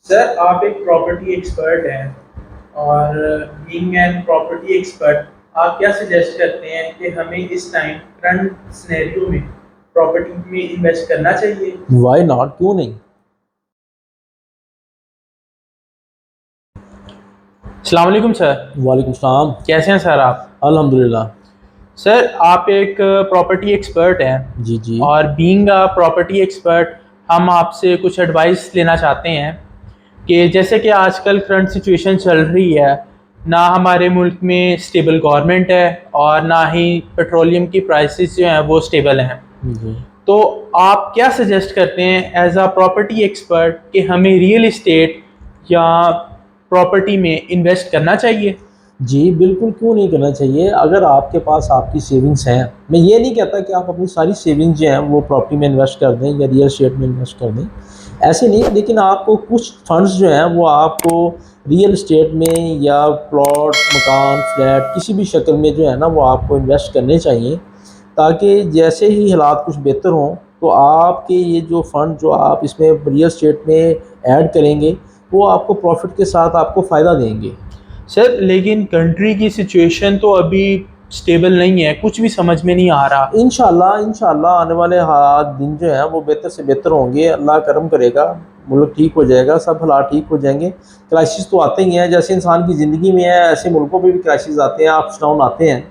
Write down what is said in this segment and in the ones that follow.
Sir आप एक property expert हैं और बीइंग एन प्रॉपर्टी एक्सपर्ट आप क्या सजेस्ट करते हैं कि हमें इस टाइम करंट सिनेरियो में प्रॉपर्टी में इन्वेस्ट करना चाहिए? वाई नॉट, क्यों नहीं। अस्सलाम वालेकुम सर। वालेकुम सलाम। कैसे हैं सर आप? अल्हम्दुलिल्लाह। सर आप एक प्रॉपर्टी एक्सपर्ट हैं जी जी। और बीइंग अ प्रॉपर्टी एक्सपर्ट हम आपसे कुछ एडवाइस लेना चाहते हैं कि जैसे कि आजकल करंट सिचुएशन चल रही है, ना हमारे मुल्क में स्टेबल गवर्नमेंट है और ना ही पेट्रोलियम की प्राइसेस जो हैं वो स्टेबल हैं। जी तो आप क्या सजेस्ट करते हैं एज अ प्रॉपर्टी एक्सपर्ट कि हमें रियल इस्टेट या प्रॉपर्टी में इन्वेस्ट करना चाहिए? जी बिल्कुल, क्यों नहीं करना चाहिए। अगर आपके पास आपकी सेविंग्स हैं, मैं ये नहीं कहता कि आप अपनी सारी सेविंग्स जो हैं वो प्रॉपर्टी में इन्वेस्ट कर दें या रियल एस्टेट में इन्वेस्ट कर दें, ऐसे नहीं। लेकिन आपको कुछ फंड्स जो हैं वो आपको रियल एस्टेट में या प्लॉट, मकान, फ्लैट किसी भी शक्ल में जो है ना वो आपको इन्वेस्ट करने चाहिए, ताकि जैसे ही हालात कुछ बेहतर हों तो आपके ये जो फ़ंड जो आप इसमें रियल एस्टेट में ऐड करेंगे वो आपको प्रॉफिट के साथ आपको फ़ायदा देंगे। सर लेकिन कंट्री की सिचुएशन तो अभी स्टेबल नहीं है, कुछ भी समझ में नहीं आ रहा। इंशाल्लाह इंशाल्लाह आने वाले दिन जो हैं वो बेहतर से बेहतर होंगे। अल्लाह करम करेगा, मुल्क ठीक हो जाएगा, सब हालात ठीक हो जाएंगे। क्राइसिस तो आते ही हैं, जैसे इंसान की ज़िंदगी में है ऐसे मुल्कों में भी क्राइसिस आते हैं, अप्स डाउन आते हैं।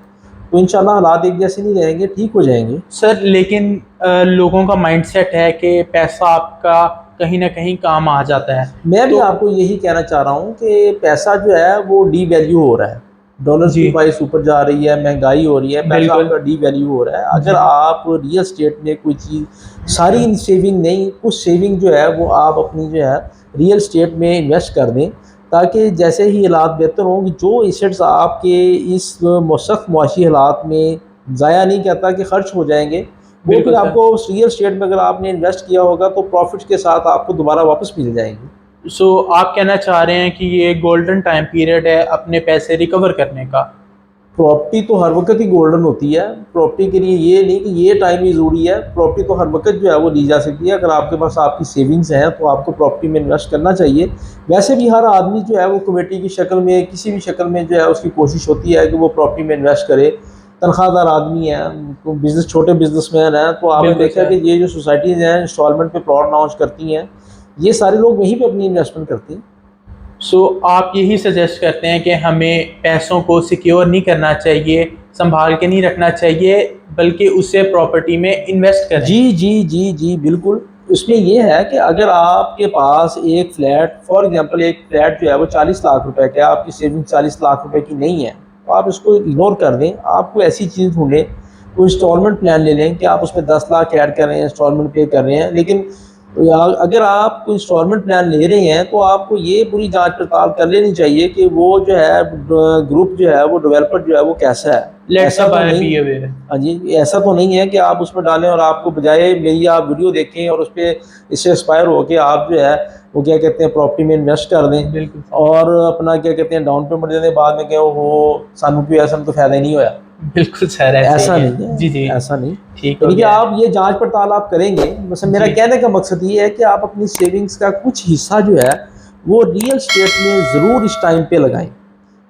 तो इंशाल्लाह हालात एक जैसे नहीं रहेंगे, ठीक हो जाएंगे। सर लेकिन लोगों का माइंडसेट है कि पैसा आपका कहीं ना कहीं काम आ जाता है। मैं भी तो आपको यही कहना चाह रहा हूँ कि पैसा जो है वो डी वैल्यू हो रहा है, डॉलर्स जी की प्राइस ऊपर जा रही है, महंगाई हो रही है, पैसा बिल्कुल। आपका डी वैल्यू हो रहा है। अगर जी आप रियल स्टेट में कोई चीज़, सारी सेविंग नहीं, कुछ सेविंग जो है वो आप अपनी जो है रियल स्टेट में इन्वेस्ट कर दें, ताकि जैसे ही हालात बेहतर हों, जो एसेट्स आपके इस सख्त मुआशी हालात में ज़ाया नहीं कहता कि खर्च हो जाएंगे, वो फिर बिल्कुल सर। आपको रियल स्टेट में अगर आपने इन्वेस्ट किया होगा तो प्रॉफिट के साथ आपको दोबारा वापस मिल जाएंगे। सो आप कहना चाह रहे हैं कि ये गोल्डन टाइम पीरियड है अपने पैसे रिकवर करने का? प्रॉपर्टी तो हर वक्त ही गोल्डन होती है। प्रॉपर्टी के लिए ये नहीं कि ये टाइम ही ज़रूरी है, प्रॉपर्टी तो हर वक्त जो है वो ली जा सकती है। अगर आपके पास आपकी सेविंग्स हैं तो आपको प्रॉपर्टी में इन्वेस्ट करना चाहिए। वैसे भी हर आदमी जो है वो कमेटी की शक्ल में, किसी भी शक्ल में जो है उसकी कोशिश होती है कि वो प्रॉपर्टी में इन्वेस्ट करे। तनख्वाहदार आदमी है, तो बिजनेस, छोटे बिजनेसमैन हैं, तो आपने बिल्कुल देखा सर। कि ये जो सोसाइटीज़ हैं इंस्टॉलमेंट पे प्लॉट लॉन्च करती हैं, ये सारे लोग वहीं पे अपनी इन्वेस्टमेंट करते हैं। सो आप यही सजेस्ट करते हैं कि हमें पैसों को सिक्योर नहीं करना चाहिए, संभाल के नहीं रखना चाहिए, बल्कि उसे प्रॉपर्टी में इन्वेस्ट करें? जी जी जी जी बिल्कुल। उसमें ये है कि अगर आपके पास एक फ्लैट, फॉर एग्जांपल एक फ्लैट जो है वो 40 लाख रुपए का है, आपकी सेविंग 40 लाख रुपए की नहीं है, तो आप इसको इग्नोर कर दें। आपको ऐसी चीज़ ढूंढें, कोई इंस्टॉलमेंट प्लान ले लें कि आप उसमें 10 लाख ऐड कर रहे हैं, इंस्टॉलमेंट पे कर रहे हैं। लेकिन अगर आप कोई इंस्टॉलमेंट प्लान ले रहे हैं तो आपको ये पूरी जांच पड़ताल कर लेनी चाहिए कि वो जो है ग्रुप जो है वो डेवलपर जो है वो कैसा है। लेट्स ऐसा तो बाय नहीं, बी अवेयर। हाँ जी, ऐसा तो नहीं है कि आप उसमें डालें और आपको बजाय मेरी आप वीडियो देखें और उस पर इससे इंस्पायर हो के आप जो है वो क्या कहते हैं प्रॉपर्टी में इन्वेस्ट कर दें बिल्कुल और अपना क्या कहते हैं डाउन पेमेंट दे दें, बाद में क्या वो सानू कोई ऐसा तो फ़ायदा ही नहीं होया। बिल्कुल सर, ऐसे ऐसा ही नहीं है। जी जी, है, ऐसा नहीं। ठीक हो यानी कि गया आप ये जांच पड़ताल आप करेंगे। वैसे मेरा जी कहने का मकसद ये है कि आप अपनी सेविंग्स का कुछ हिस्सा जो है वो रियल स्टेट में ज़रूर इस टाइम पे लगाएं,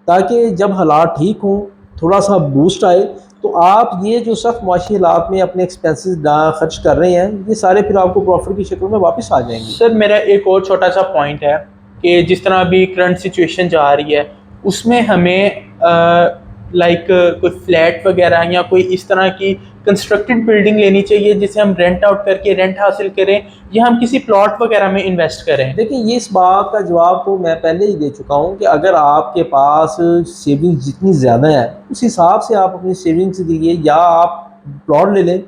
ताकि जब हालात ठीक हों, थोड़ा सा बूस्ट आए, तो आप ये जो सख्त माशी हालात में अपने एक्सपेंसेस खर्च कर रहे हैं, ये सारे फिर आपको प्रॉफिट की शक्ल में वापस आ जाएंगे। सर। मेरा एक और छोटा सा पॉइंट है कि जिस तरह अभी करंट सिचुएशन जा रही है उसमें हमें लाइक कोई फ्लैट वगैरह या कोई इस तरह की कंस्ट्रक्टेड बिल्डिंग लेनी चाहिए जिसे हम रेंट आउट करके रेंट हासिल करें, या हम किसी प्लॉट वगैरह में इन्वेस्ट करें? देखिए, ये इस बात का जवाब तो मैं पहले ही दे चुका हूँ कि अगर आपके पास सेविंग्स जितनी ज़्यादा है उस हिसाब से आप अपनी सेविंग्स के लिए या आप प्लॉट ले लें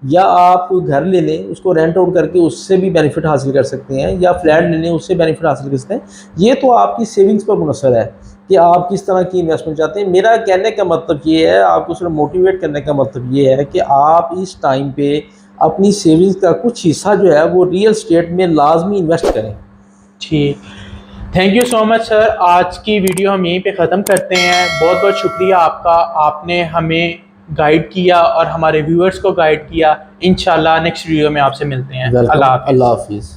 या आप कोई घर ले लें, उसको रेंट आउट करके उससे भी बेनिफिट हासिल कर सकते हैं, या फ्लैट ले लें उससे बेनिफिट हासिल कर सकते हैं। ये तो आपकी सेविंग्स पर मुनसर है कि आप किस तरह की इन्वेस्टमेंट चाहते हैं। मेरा कहने का मतलब ये है, आपको सिर्फ मोटिवेट करने का मतलब ये है कि आप इस टाइम पे अपनी सेविंग्स का कुछ हिस्सा जो है वो रियल स्टेट में लाजमी इन्वेस्ट करें। ठीक, thank you so much sir. आज की वीडियो हम यहीं पे ख़त्म करते हैं। बहुत बहुत शुक्रिया आपका, आपने हमें गाइड किया और हमारे व्यूअर्स को गाइड किया। इंशाल्लाह नेक्स्ट वीडियो में आपसे मिलते हैं। वेलकम, अल्लाह हाफिज़। अल्लाह हाफिज़।